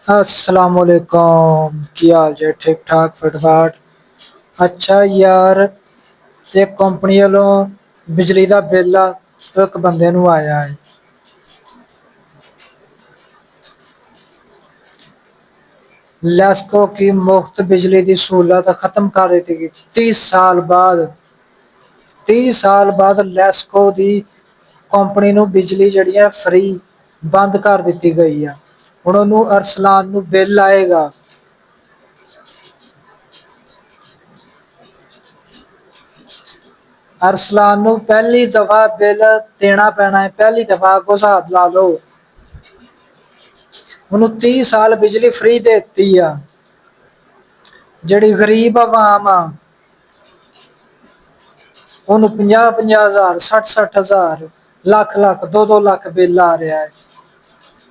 असलामुअलैकुम। ਕੀ ਹਾਲ ਜੇ? ਠੀਕ ਠਾਕ ਫਿਟਫਾਟ। ਅੱਛਾ ਯਾਰ, ਇੱਕ ਕੰਪਨੀ ਵੱਲੋਂ ਬਿਜਲੀ ਦਾ ਬਿੱਲ ਆ ਇੱਕ ਬੰਦੇ ਨੂੰ ਆਇਆ ਹੈ। लेस्को की मुफ्त बिजली की सहूलत खत्म कर दी गई 30 साल बाद। 30 साल बाद ਲੈਸਕੋ ਦੀ ਕੰਪਨੀ ਨੂੰ ਬਿਜਲੀ ਜਿਹੜੀ ਹੈ ਫ੍ਰੀ ਬੰਦ ਕਰ ਦਿੱਤੀ ਗਈ ਆ। ਹੁਣ ਉਹਨੂੰ ਅਰਸਲਾਨ ਨੂੰ ਬਿੱਲ ਆਏਗਾ। ਅਰਸਲਾਨ ਨੂੰ ਪਹਿਲੀ ਦਫਾ ਬਿੱਲ ਦੇਣਾ ਪੈਣਾ ਹੈ। ਪਹਿਲੀ ਦਫਾ ਕੋ ਹਿਸਾਬ ਲਾ ਲਓ, ਉਹਨੂੰ 30 ਸਾਲ ਬਿਜਲੀ ਫ੍ਰੀ ਦੇ ਦਿੱਤੀ ਆ। ਜਿਹੜੀ ਗਰੀਬ ਆਵਾਮ ਆ ਉਹਨੂੰ 50-50 ਹਜ਼ਾਰ, 60-60 ਹਜ਼ਾਰ, ਲੱਖ-ਲੱਖ, 2-2 ਲੱਖ ਬਿੱਲ ਆ ਰਿਹਾ ਹੈ।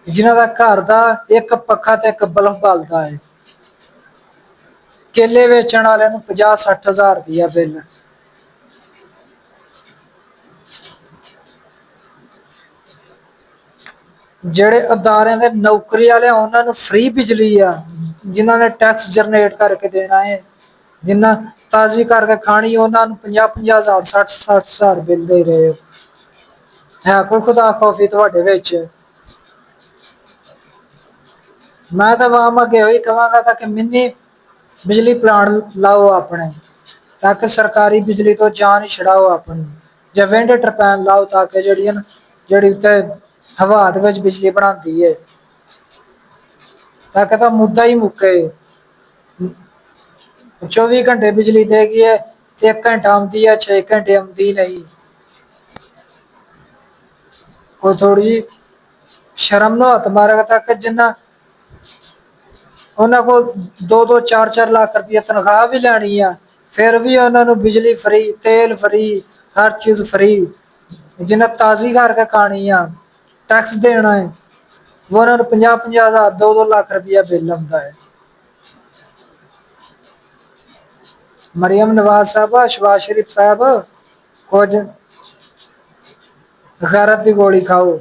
ਜਿਨ੍ਹਾਂ ਦਾ ਘਰ ਦਾ ਇੱਕ ਪੱਖਾ ਤੇ ਇੱਕ ਬਲਬ ਬਲਦਾ ਹੈ। ਕੇਲੇ ਵੇਚਣ ਵਾਲਿਆਂ ਨੂੰ 50-60 ਹਜ਼ਾਰ ਰੁਪਇਆ ਬਿੱਲ। ਜਿਹੜੇ ਅਦਾਰਿਆਂ ਦੇ ਨੌਕਰੀ ਵਾਲੇ ਆ ਉਹਨਾਂ ਨੂੰ ਫ੍ਰੀ ਬਿਜਲੀ ਆ। ਜਿਨ੍ਹਾਂ ਨੇ ਟੈਕਸ ਜਨਰੇਟ ਕਰਕੇ ਦੇਣਾ ਹੈ, ਜਿਨ੍ਹਾਂ ਤਾਜ਼ੀ ਕਰਕੇ ਖਾਣੀ, ਉਹਨਾਂ ਨੂੰ 50-50 ਹਜ਼ਾਰ, 60-60 ਹਜ਼ਾਰ ਬਿੱਲ ਦੇ ਰਹੇ ਹੋ। ਹੈ ਕੋਈ ਖੁਦਾ ਖੌਫੀ ਤੁਹਾਡੇ ਵਿੱਚ? ਮੈਂ ਤਾਂ ਆਵਾਮ ਅੱਗੇ ਉਹੀ ਕਹਾਂਗਾ ਤਾਂ ਕਿ ਮਿੰਨੀ ਬਿਜਲੀ ਪਲਾਂਟ ਲਾਓ ਆਪਣੇ, ਤਾਂ ਕਿ ਸਰਕਾਰੀ ਬਿਜਲੀ ਤੋਂ ਜਾਨ ਹੀ ਛਡਾਓ ਆਪਣੀ। ਜਾਂ ਵਿੰਡ ਟਰਪੈਨ ਲਾਓ ਤਾਂ ਕਿ ਜਿਹੜੀ ਉੱਤੇ ਹਵਾ ਦੇ ਵਿੱਚ ਬਿਜਲੀ ਬਣਾਉਂਦੀ ਹੈ, ਤਾਂ ਕਿ ਤਾਂ ਮੁੱਦਾ ਹੀ ਮੁੱਕੇ। 24 ਘੰਟੇ ਬਿਜਲੀ ਦੇਗੀ ਹੈ, 1 ਘੰਟਾ ਆਉਂਦੀ ਹੈ, 6 ਘੰਟੇ ਆਉਂਦੀ ਨਹੀਂ। ਕੋਈ ਥੋੜੀ ਜਿਹੀ ਸ਼ਰਮ ਨੂੰ ਹੱਥ ਮਾਰੇਗਾ ਤਾਂ ਕਿ ਜਿੰਨਾ ਉਹਨਾਂ ਕੋਲ 2-2 4-4 ਲੱਖ ਰੁਪਏ ਤਨਖਾਹ ਵੀ ਲੈਣੀ ਆ, ਫਿਰ ਵੀ ਉਹਨਾਂ ਨੂੰ ਬਿਜਲੀ ਫਰੀ, ਤੇਲ ਫਰੀ, ਹਰ ਚੀਜ਼ ਫਰੀ। ਜਿੰਨਾ ਤਾਜ਼ੀ ਕਰਕੇ ਖਾਣੀ ਆ, ਟੈਕਸ ਦੇਣਾ ਹੈ, ਉਹਨਾਂ ਨੂੰ 50-50 ਹਜ਼ਾਰ, 2-2 ਲੱਖ ਰੁਪਇਆ ਬਿੱਲ ਆਉਂਦਾ ਹੈ। ਮਰੀਮ ਨਵਾਜ਼ ਸਾਹਿਬ, ਸ਼ਬਾਜ਼ ਸ਼ਰੀਫ ਸਾਹਿਬ, ਕੁਝ ਗੈਰਤ ਦੀ ਗੋਲੀ ਖਾਓ।